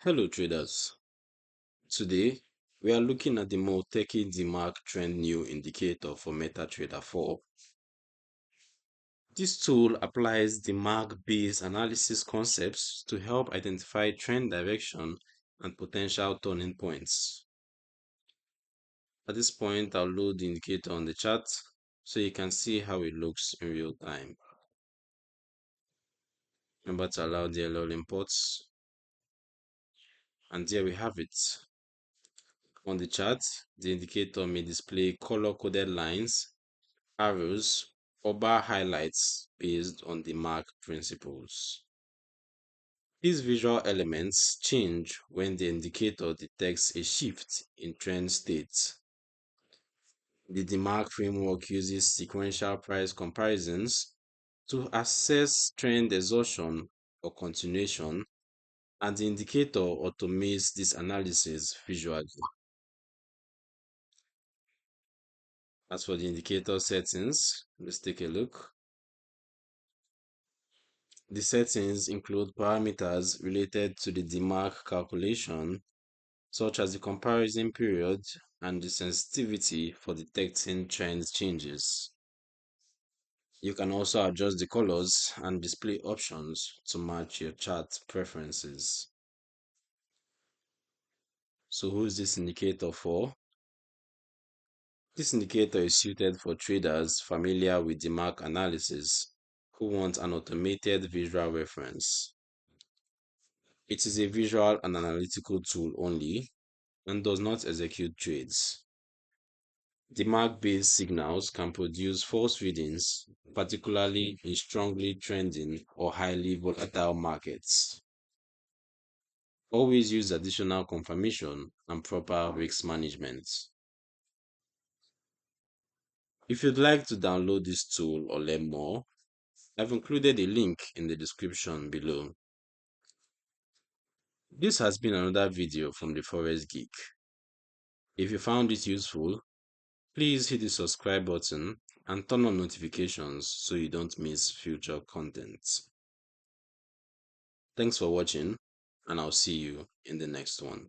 Hello traders. Today we are looking at the Mouteki Demark trend new indicator for MetaTrader 4. This tool applies DeMark-based analysis concepts to help identify trend direction and potential turning points. At this point, I'll load the indicator on the chart so you can see how it looks in real time. Remember to allow the LL imports, and there we have it. On the chart, the indicator may display color-coded lines, arrows, or bar highlights based on the mark principles. These visual elements change when the indicator detects a shift in trend state. The DeMark framework uses sequential price comparisons to assess trend exhaustion or continuation, and the indicator automates this analysis visually. As for the indicator settings, let's take a look. The settings include parameters related to the DeMark calculation, such as the comparison period and the sensitivity for detecting trend changes. You can also adjust the colors and display options to match your chart preferences. So who is this indicator for? This indicator is suited for traders familiar with DeMark analysis who want an automated visual reference. It is a visual and analytical tool only and does not execute trades. DeMark-based signals can produce false readings, particularly in strongly trending or highly volatile markets. Always use additional confirmation and proper risk management. If you'd like to download this tool or learn more, I've included a link in the description below. This has been another video from the Forex Geek. If you found it useful, please hit the subscribe button and turn on notifications so you don't miss future content. Thanks for watching, and I'll see you in the next one.